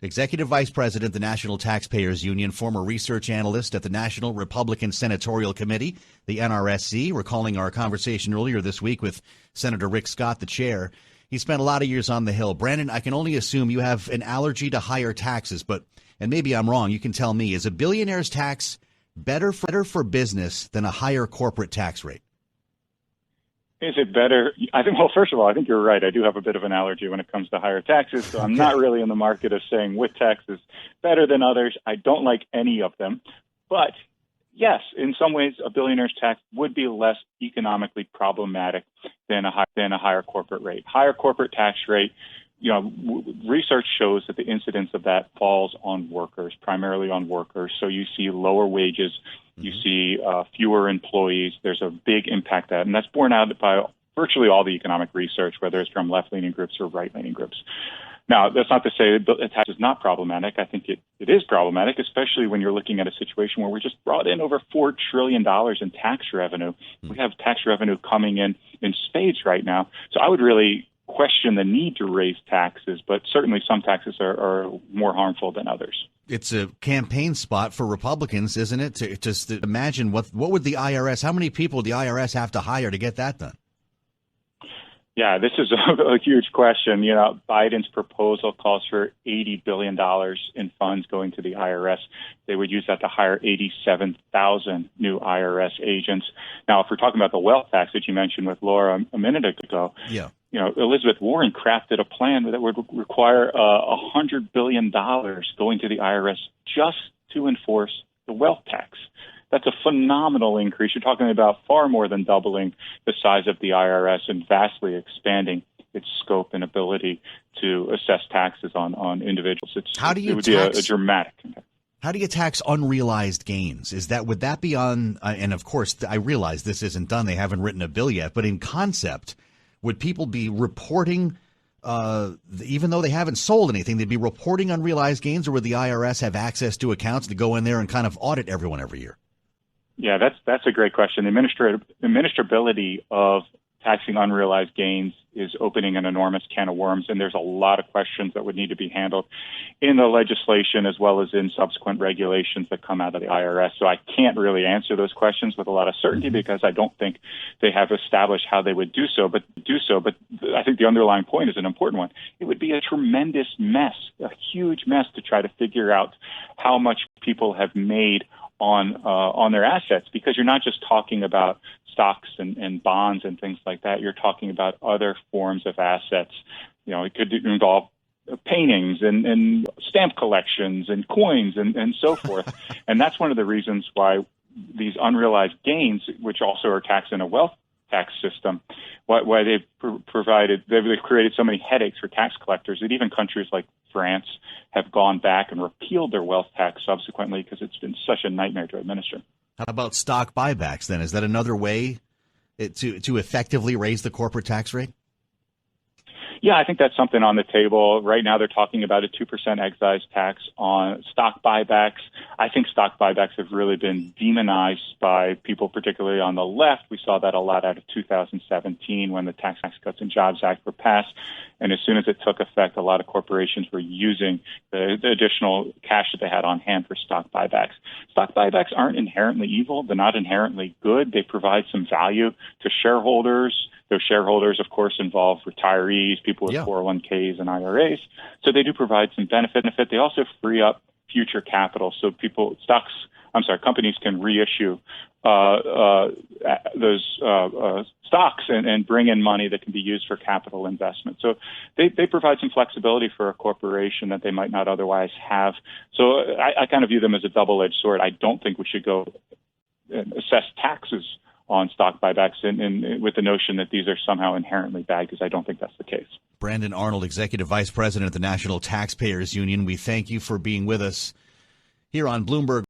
Executive Vice President, the National Taxpayers Union, former research analyst at the National Republican Senatorial Committee, the NRSC, recalling our conversation earlier this week with Senator Rick Scott, the chair. He spent a lot of years on the Hill. Brandon, I can only assume you have an allergy to higher taxes, but, and maybe I'm wrong, you can tell me, is a billionaire's tax better for business than a higher corporate tax rate? Is it better? I think, well, first of all, I think you're right. I do have a bit of an allergy when it comes to higher taxes, so I'm not really in the market of saying which tax is better than others. I don't like any of them. But yes, in some ways, a billionaire's tax would be less economically problematic than a higher corporate rate. Higher corporate tax rate, research shows that the incidence of that falls on workers, primarily on workers. So you see lower wages. You see fewer employees. There's a big impact and that's borne out by virtually all the economic research, whether it's from left-leaning groups or right-leaning groups. Now, that's not to say that a tax is not problematic. I think it is problematic, especially when you're looking at a situation where we just brought in over $4 trillion in tax revenue. We have tax revenue coming in spades right now. So I would really question the need to raise taxes, but certainly some taxes are more harmful than others. It's a campaign spot for Republicans, isn't it? To just imagine what would the IRS, how many people would the IRS have to hire to get that done? Yeah, this is a huge question. Biden's proposal calls for $80 billion in funds going to the IRS. They would use that to hire 87,000 new IRS agents. Now, if we're talking about the wealth tax that you mentioned with Laura a minute ago, yeah. Elizabeth Warren crafted a plan that would require $100 billion going to the IRS just to enforce the wealth tax. That's a phenomenal increase. You're talking about far more than doubling the size of the IRS and vastly expanding its scope and ability to assess taxes on individuals. It would be a dramatic impact. How do you tax unrealized gains? Would that be on? And of course, I realize this isn't done. They haven't written a bill yet. But in concept, would people be reporting, even though they haven't sold anything, they'd be reporting unrealized gains, or would the IRS have access to accounts to go in there and kind of audit everyone every year? Yeah, that's a great question. The administrability of taxing unrealized gains is opening an enormous can of worms, and there's a lot of questions that would need to be handled in the legislation as well as in subsequent regulations that come out of the IRS. So I can't really answer those questions with a lot of certainty because I don't think they have established how they would do so. But I think the underlying point is an important one. It would be a tremendous mess, a huge mess to try to figure out how much people have made on their assets, because you're not just talking about stocks and bonds and things like that. You're talking about other forms of assets. It could involve paintings and stamp collections and coins and so forth. And that's one of the reasons why these unrealized gains, which also are taxed in a wealth tax system, why they've created so many headaches for tax collectors that even countries like France have gone back and repealed their wealth tax subsequently because it's been such a nightmare to administer. How about stock buybacks then? Is that another way to effectively raise the corporate tax rate? Yeah, I think that's something on the table. Right now, they're talking about a 2% excise tax on stock buybacks. I think stock buybacks have really been demonized by people, particularly on the left. We saw that a lot out of 2017 when the Tax Cuts and Jobs Act were passed. And as soon as it took effect, a lot of corporations were using the additional cash that they had on hand for stock buybacks. Stock buybacks aren't inherently evil. They're not inherently good. They provide some value to shareholders. Those shareholders, of course, involve retirees, people with 401ks and IRAs. So they do provide some benefit. They also free up future capital. So companies can reissue those stocks and bring in money that can be used for capital investment. So they provide some flexibility for a corporation that they might not otherwise have. So I kind of view them as a double-edged sword. I don't think we should go and assess taxes on stock buybacks and with the notion that these are somehow inherently bad, because I don't think that's the case. Brandon Arnold, Executive Vice President of the National Taxpayers Union, we thank you for being with us here on Bloomberg.